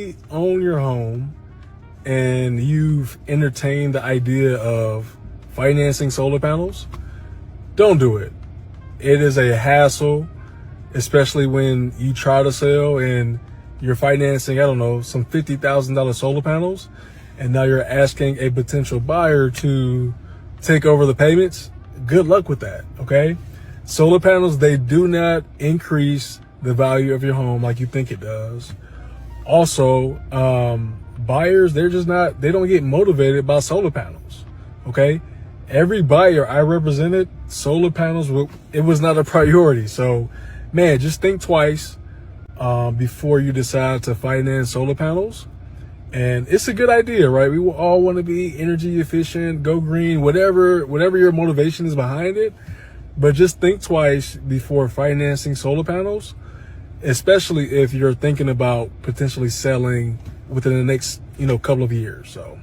already own your home and you've entertained the idea of financing solar panels, don't do it. It is a hassle, especially when you try to sell and you're financing, I don't know, some $50,000 solar panels, and now you're asking a potential buyer to take over the payments. Good luck with that, okay? Solar panels, they do not increase the value of your home like you think it does. Also, buyers, they don't get motivated by solar panels, okay? Every buyer I represented, solar panels, it was not a priority. So, man, just think twice before you decide to finance solar panels. And it's a good idea, right? We will all want to be energy efficient, go green, whatever your motivation is behind it. But just think twice before financing solar panels, especially if you're thinking about potentially selling within the next, couple of years. So,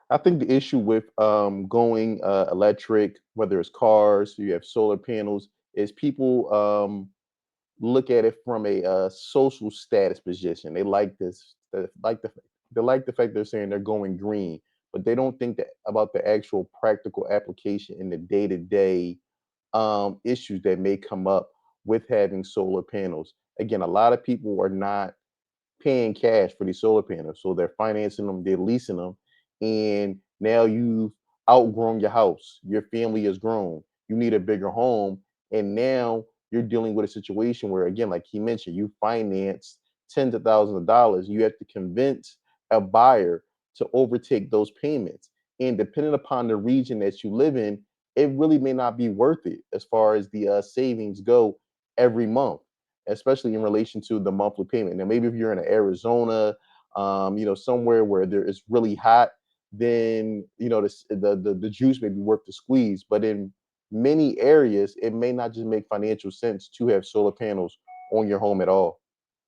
I think the issue with going electric, whether it's cars, you have solar panels, is people look at it from a social status position. They like this, they like the fact they're saying they're going green, but they don't think that about the actual practical application in the day to day issues that may come up with having solar panels. Again, a lot of people are not paying cash for these solar panels. So they're financing them, they're leasing them, and now you've outgrown your house. Your family has grown. You need a bigger home, and now you're dealing with a situation where, again, like he mentioned, you finance tens of thousands of dollars. You have to convince a buyer to overtake those payments, and depending upon the region that you live in, it really may not be worth it as far as the savings go every month, especially in relation to the monthly payment. Now, maybe if you're in Arizona, somewhere where there is really hot, then the juice may be worth the squeeze. But in many areas, it may not just make financial sense to have solar panels on your home at all.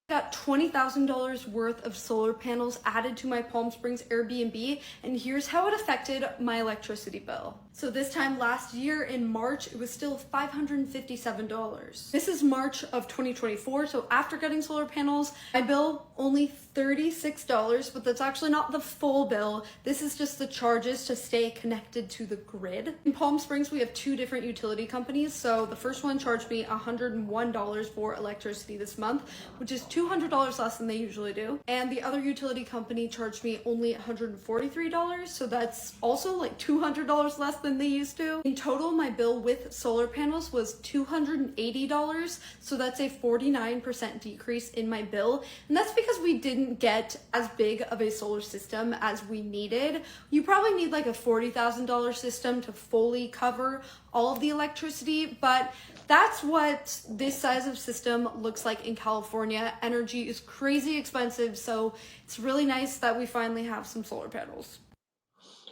Got $20,000 worth of solar panels added to my Palm Springs Airbnb, and here's how it affected my electricity bill. So this time last year in March, it was still $557. This is March of 2024, so after getting solar panels, my bill only $36, but that's actually not the full bill. This is just the charges to stay connected to the grid. In Palm Springs, we have two different utility companies. So the first one charged me $101 for electricity this month, which is $200 less than they usually do. And the other utility company charged me only $143, so that's also like $200 less than they used to. In total, my bill with solar panels was $280, so that's a 49% decrease in my bill. And that's because we didn't get as big of a solar system as we needed. You probably need like a $40,000 system to fully cover all of the electricity, but that's what this size of system looks like in California. Energy is crazy expensive, so it's really nice that we finally have some solar panels.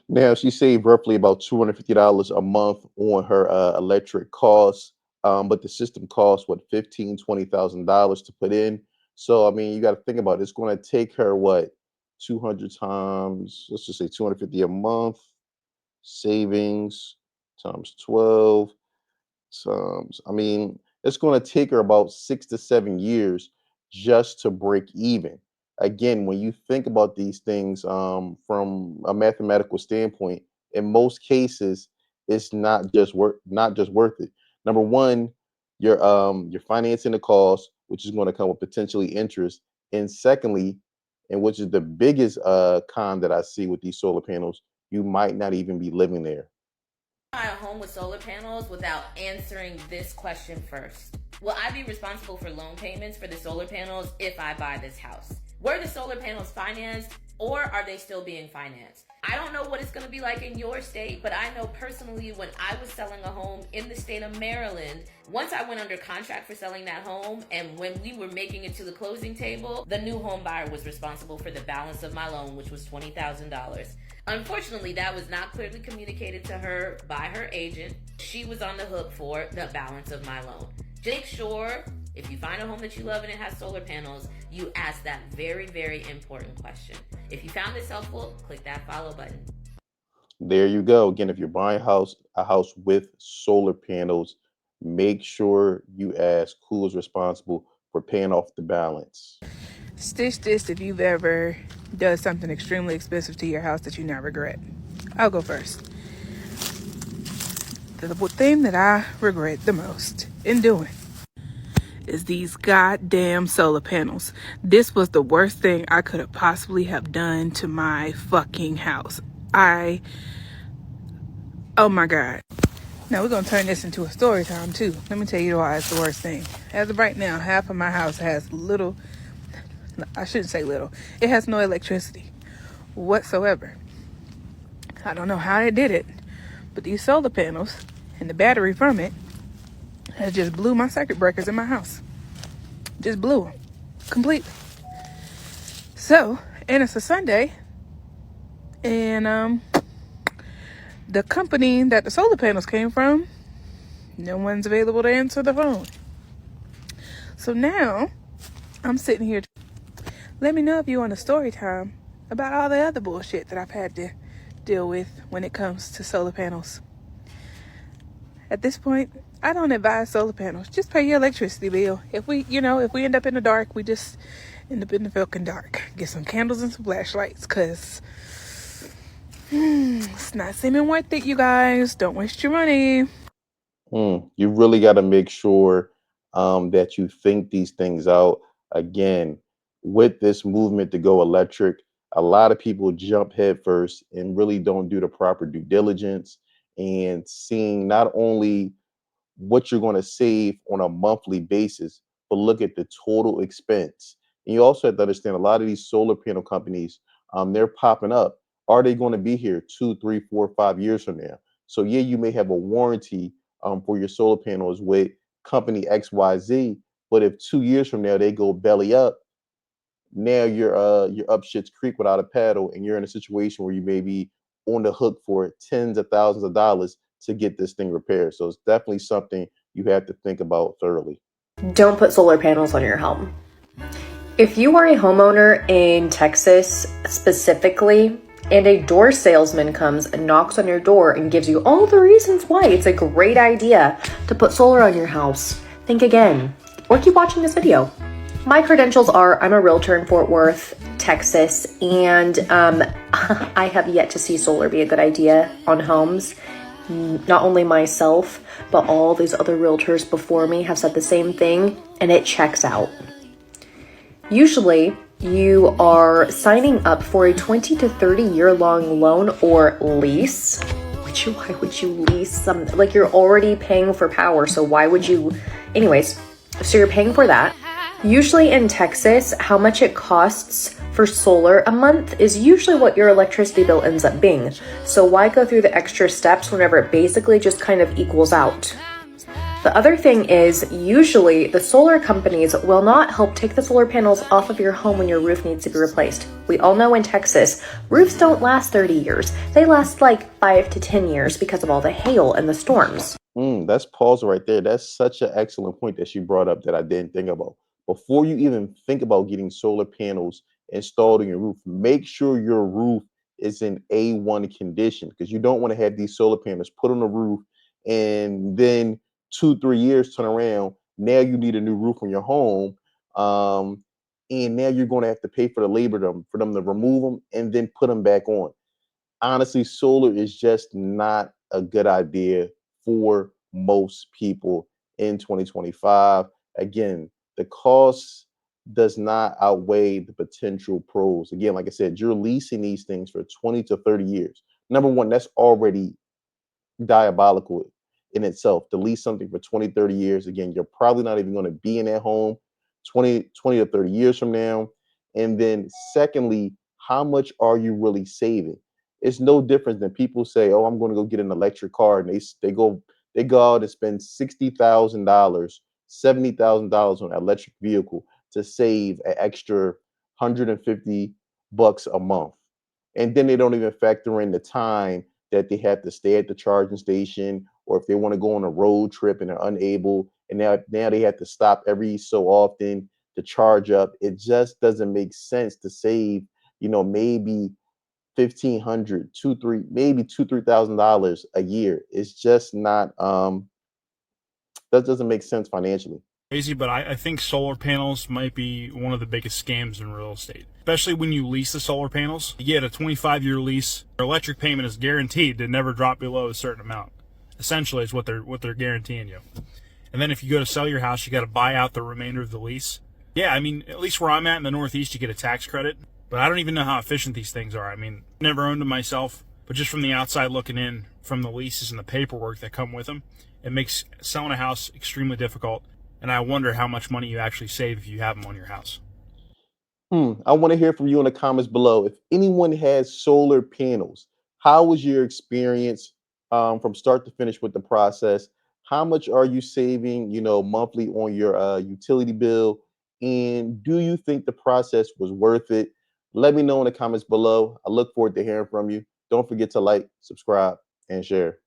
Now she saved roughly about $250 a month on her electric costs, but the system costs what 15, $20,000 to put in. So I mean, you got to think about it. It's going to take her what 200 times, let's just say 250 a month savings times 12 times. I mean, it's going to take her about 6 to 7 years just to break even. Again, when you think about these things from a mathematical standpoint, in most cases, it's not just worth it. Number one, you're financing the cost, which is going to come with potentially interest, and secondly, and which is the biggest con that I see with these solar panels, you might not even be living there. Buy a home with solar panels without answering this question first. Will I be responsible for loan payments for the solar panels if I buy this house? Were the solar panels financed or are they still being financed? I don't know what it's going to be like in your state, but I know personally when I was selling a home in the state of Maryland, once I went under contract for selling that home and when we were making it to the closing table, the new home buyer was responsible for the balance of my loan, which was $20,000. Unfortunately, that was not clearly communicated to her by her agent. She was on the hook for the balance of my loan. Make sure if you find a home that you love and it has solar panels, you ask that very, very important question. If you found this helpful, click that follow button. There you go. Again, if you're buying a house with solar panels, make sure you ask who is responsible for paying off the balance. Stitch this if you've ever done something extremely expensive to your house that you now regret. I'll go first. The thing that I regret the most in doing is these goddamn solar panels. This was the worst thing I could have possibly have done to my fucking house. Oh my God. Now we're going to turn this into a story time too. Let me tell you why it's the worst thing. As of right now, half of my house has I shouldn't say little. It has no electricity whatsoever. I don't know how they did it, but these solar panels and the battery from it has just blew my circuit breakers in my house. Just blew them completely. So, and it's a Sunday, and the company that the solar panels came from, no one's available to answer the phone. So now I'm sitting here. Let me know if you want a story time about all the other bullshit that I've had to deal with when it comes to solar panels. At this point, I don't advise solar panels. Just pay your electricity bill. If we end up in the dark, we just end up in the fucking dark. Get some candles and some flashlights, because it's not seeming worth it, you guys. Don't waste your money. You really got to make sure that you think these things out. Again, with this movement to go electric, a lot of people jump headfirst and really don't do the proper due diligence and seeing not only what you're going to save on a monthly basis, but look at the total expense. And you also have to understand a lot of these solar panel companies, they're popping up. Are they going to be here 2, 3, 4, 5 years from now? So yeah, you may have a warranty for your solar panels with company XYZ, but if 2 years from now they go belly up, now you're up shit's creek without a paddle, and you're in a situation where you may be on the hook for tens of thousands of dollars to get this thing repaired. So it's definitely something you have to think about thoroughly. Don't put solar panels on your home. If you are a homeowner in Texas specifically, and a door salesman comes and knocks on your door and gives you all the reasons why it's a great idea to put solar on your house, think again, or keep watching this video. My credentials are I'm a realtor in Fort Worth, Texas, and I have yet to see solar be a good idea on homes. Not only myself, but all these other realtors before me have said the same thing, and it checks out. Usually, you are signing up for a 20 to 30 year long loan or lease. Why would you lease something? Like, you're already paying for power, so why would you? Anyways, so you're paying for that. Usually in Texas, how much it costs for solar a month is usually what your electricity bill ends up being. So why go through the extra steps whenever it basically just kind of equals out? The other thing is, usually the solar companies will not help take the solar panels off of your home when your roof needs to be replaced. We all know in Texas, roofs don't last 30 years. They last like 5 to 10 years because of all the hail and the storms. That's pause right there. That's such an excellent point that you brought up that I didn't think about. Before you even think about getting solar panels installed on your roof, make sure your roof is in A1 condition, because you don't want to have these solar panels put on the roof and then 2, 3 years turn around. Now you need a new roof on your home. And now you're going to have to pay for the labor for them to remove them and then put them back on. Honestly, solar is just not a good idea for most people in 2025. Again, the cost does not outweigh the potential pros. Again, like I said, you're leasing these things for 20 to 30 years. Number one, that's already diabolical in itself to lease something for 20, 30 years. Again, you're probably not even going to be in that home 20 to 30 years from now. And then secondly, how much are you really saving? It's no different than people say, "Oh, I'm going to go get an electric car," and they go out and spend $60,000, $70,000 on an electric vehicle to save an extra $150 a month, and then they don't even factor in the time that they have to stay at the charging station, or if they want to go on a road trip and they're unable, and now they have to stop every so often to charge up. It just doesn't make sense to save, maybe 1,500, 2, 3, maybe $2, $3,000 a year. It's just not that doesn't make sense financially. crazy, but I think solar panels might be one of the biggest scams in real estate, especially when you lease the solar panels. You get a 25-year lease. Your electric payment is guaranteed to never drop below a certain amount. Essentially, is what they're guaranteeing you. And then if you go to sell your house, you got to buy out the remainder of the lease. Yeah, I mean, at least where I'm at in the Northeast, you get a tax credit. But I don't even know how efficient these things are. I mean, never owned them myself, but just from the outside looking in, from the leases and the paperwork that come with them, it makes selling a house extremely difficult. And I wonder how much money you actually save if you have them on your house. I want to hear from you in the comments below. If anyone has solar panels, how was your experience from start to finish with the process? How much are you saving, monthly on your utility bill? And do you think the process was worth it? Let me know in the comments below. I look forward to hearing from you. Don't forget to like, subscribe, and share.